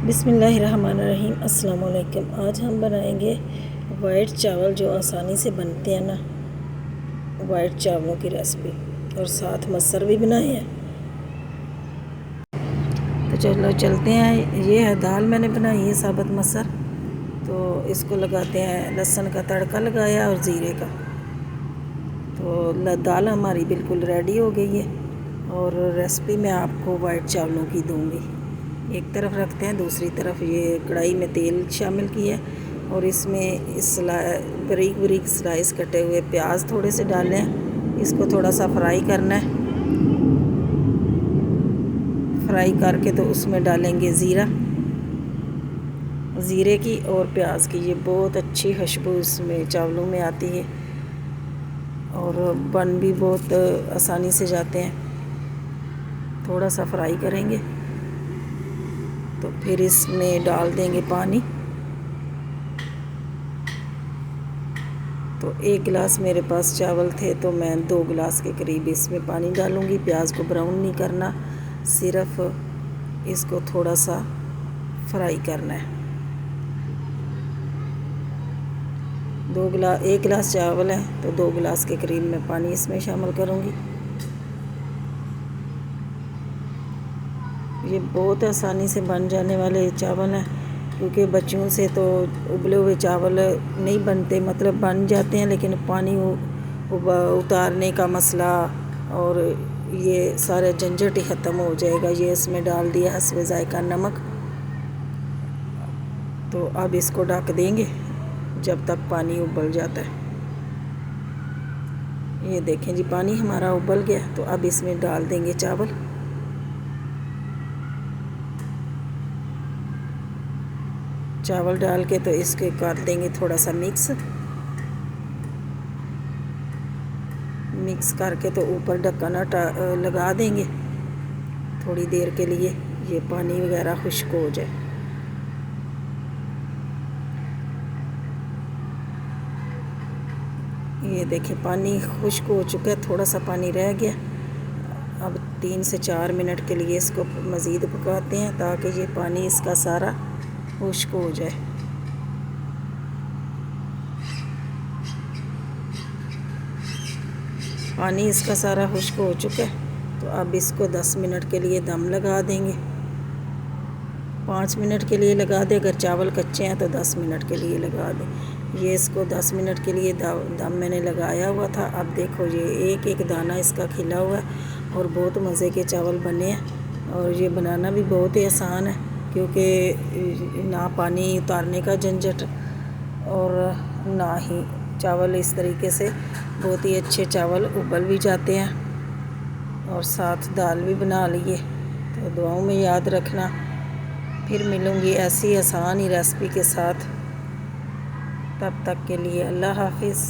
बिस्मिल्लाहिर्रहमानिर्रहीम। अस्सलाम वालेकुम। आज हम बनाएंगे वाइट चावल जो आसानी से बनते हैं ना, वाइट चावलों की रेसिपी, और साथ मसर भी बनाए हैं। तो चलो चलते हैं। ये है दाल मैंने बनाई है, साबुत मसर। तो इसको लगाते हैं, लहसुन का तड़का लगाया और ज़ीरे का। तो दाल हमारी बिल्कुल रेडी हो गई है और रेसिपी मैं आपको वाइट चावलों की दूंगी। एक तरफ रखते हैं, दूसरी तरफ ये कढ़ाई में तेल शामिल किया है और इसमें बारीक बारीक स्लाइस कटे हुए प्याज थोड़े से डालें। इसको थोड़ा सा फ्राई करना है। फ्राई करके तो उसमें डालेंगे ज़ीरे की और प्याज की। ये बहुत अच्छी खुशबू इसमें चावलों में आती है और बन भी बहुत आसानी से जाते हैं। थोड़ा सा फ्राई करेंगे तो फिर इसमें डाल देंगे पानी। तो 1 गिलास मेरे पास चावल थे तो मैं 2 गिलास के करीब इसमें पानी डालूँगी। प्याज को ब्राउन नहीं करना, सिर्फ इसको थोड़ा सा फ्राई करना है। 1 गिलास चावल है तो 2 गिलास के करीब मैं पानी इसमें शामिल करूँगी। ये बहुत आसानी से बन जाने वाले चावल हैं, क्योंकि बच्चों से तो उबले हुए चावल नहीं बनते, मतलब बन जाते हैं लेकिन पानी उतारने का मसला और ये सारे झंझट ही ख़त्म हो जाएगा। ये इसमें डाल दिया हस्बे ज़ायका नमक। तो अब इसको ढक देंगे जब तक पानी उबल जाता है। ये देखें जी, पानी हमारा उबल गया। तो अब इसमें डाल देंगे चावल। चावल डाल के तो इसके कर देंगे थोड़ा सा मिक्स करके तो ऊपर ढक्कन लगा देंगे थोड़ी देर के लिए, ये पानी वगैरह खुश्क हो जाए। ये देखिए पानी खुश्क हो चुका है, थोड़ा सा पानी रह गया। अब 3 से 4 मिनट के लिए इसको मज़ीद पकाते हैं ताकि ये पानी इसका सारा खुश्क हो जाए। पानी इसका सारा खुश्क हो चुका है। तो अब इसको 10 मिनट के लिए दम लगा देंगे। 5 मिनट के लिए लगा दें, अगर चावल कच्चे हैं तो 10 मिनट के लिए लगा दें। ये इसको 10 मिनट के लिए दम मैंने लगाया हुआ था। अब देखो ये एक एक दाना इसका खिला हुआ है और बहुत मज़े के चावल बने हैं। और ये बनाना भी बहुत ही आसान है, क्योंकि ना पानी उतारने का झंझट और ना ही चावल इस तरीके से बहुत ही अच्छे चावल उबल भी जाते हैं। और साथ दाल भी बना लिए। तो दुआओं में याद रखना। फिर मिलूँगी ऐसी आसान ही रेसिपी के साथ। तब तक के लिए अल्लाह हाफिज़।